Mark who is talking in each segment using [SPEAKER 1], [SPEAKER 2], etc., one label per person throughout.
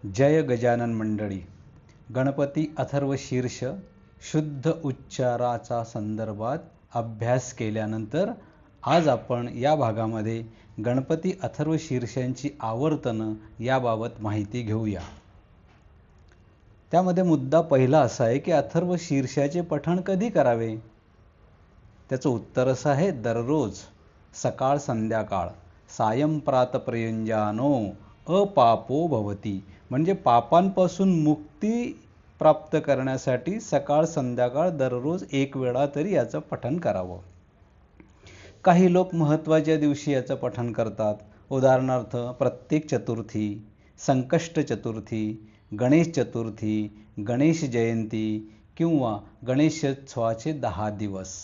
[SPEAKER 1] जय गजानन मंडळी. गणपती अथर्वशीर्ष शुद्ध उच्चाराचा संदर्भात अभ्यास केल्यानंतर आज आपण या भागामध्ये गणपती अथर्वशीर्षांची आवर्तनं याबाबत माहिती घेऊया. त्यामध्ये मुद्दा पहिला असा आहे की अथर्वशीर्षाचे पठण कधी करावे. त्याचं उत्तर असं आहे, दररोज सकाळ संध्याकाळ सायं प्रात प्रयुंजानो अपापो भवती. म्हणजे पापांपासून मुक्ती प्राप्त करण्यासाठी सकाळ संध्याकाळ दररोज एक वेळा तरी याचं पठण करावं. काही लोक महत्त्वाच्या दिवशी याचं पठण करतात. उदाहरणार्थ प्रत्येक चतुर्थी, संकष्ट चतुर्थी, गणेश चतुर्थी, गणेश जयंती किंवा गणेशोत्सवाचे 10 दिवस.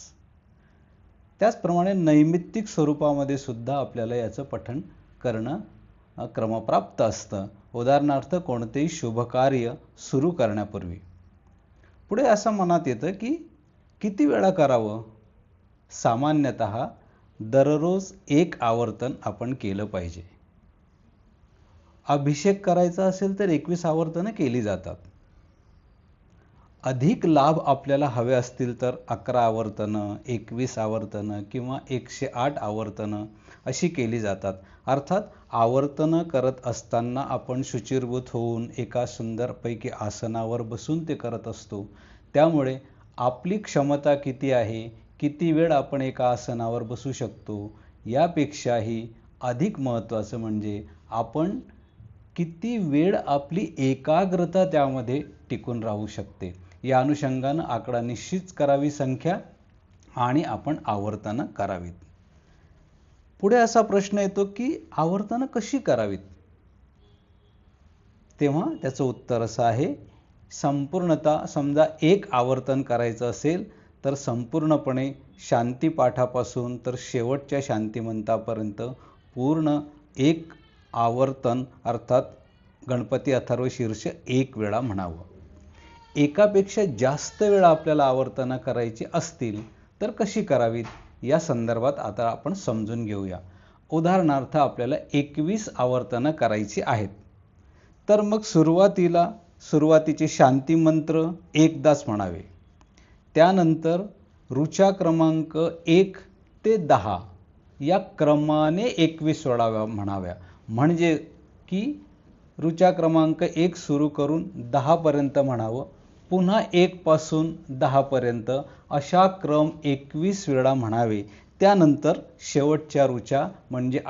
[SPEAKER 1] त्याचप्रमाणे नैमित्तिक स्वरूपामध्ये सुद्धा आपल्याला याचं पठण करणं क्रमप्राप्त असतं. उदाहरणार्थ कोणतेही शुभकार्य सुरू करण्यापूर्वी. पुढे असं मनात येतं की किती वेळा करावं. सामान्यतः दररोज एक आवर्तन आपण केलं पाहिजे. अभिषेक करायचा असेल तर 21 आवर्तनं केली जातात. अधिक लाभ आपल्याला हवे असतील तर 11 आवर्तनं, 21 आवर्तनं किंवा 108 आवर्तनं अशी केली जातात. अर्थात आवर्तनं करत असताना आपण शुचिर्भूत होऊन एका सुंदरपैकी आसनावर बसून ते करत असतो. त्यामुळे आपली क्षमता किती आहे, किती वेळ आपण एका आसनावर बसू शकतो, यापेक्षाही अधिक महत्त्वाचं म्हणजे आपण किती वेळ आपली एकाग्रता त्यामध्ये टिकून राहू शकते. या अनुषंगानं आकडा निश्चित करावी संख्या आणि आपण आवर्तनं करावीत. पुढे असा प्रश्न येतो की आवर्तनं कशी करावीत. तेव्हा त्याचं उत्तर असं आहे, संपूर्णतः समजा एक आवर्तन करायचं असेल तर संपूर्णपणे शांतीपाठापासून तर शेवटच्या शांतिमंत्रापर्यंत पूर्ण एक आवर्तन अर्थात गणपती अथर्वशीर्ष एक वेळा म्हणावं. एकापेक्षा जास्त वेळा आपल्याला आवर्तनं करायची असतील तर कशी करावीत या संदर्भात आता आपण समजून घेऊया. उदाहरणार्थ आपल्याला 21 आवर्तनं करायची आहेत. तर मग सुरुवातीचे शांतिमंत्र एकदाच म्हणावे. त्यानंतर ऋचा क्रमांक 1 ते 10 या क्रमाने 21 वेळा म्हणाव्या. म्हणजे की ऋचा क्रमांक 1 सुरू करून 10 पर्यंत म्हणावं, पुन्हा 1 पासून 10 पर्यंत अशा क्रम 21 वेळा म्हणावे. त्यानंतर शेवटच्या ऋचा म्हणजे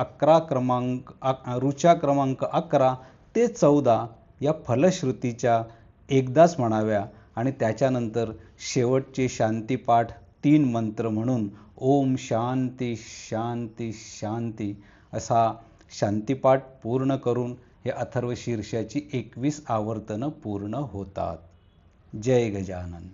[SPEAKER 1] ऋचा क्रमांक 11 ते 14 या फलश्रुतीच्या एकदाच म्हणाव्या आणि त्याच्यानंतर शेवटचे शांतिपाठ 3 मंत्र म्हणून ओम शांती शांती शांती असा शांतिपाठ पूर्ण करून हे अथर्वशीर्षाची 21 आवर्तनं पूर्ण होतात. जय गजानन.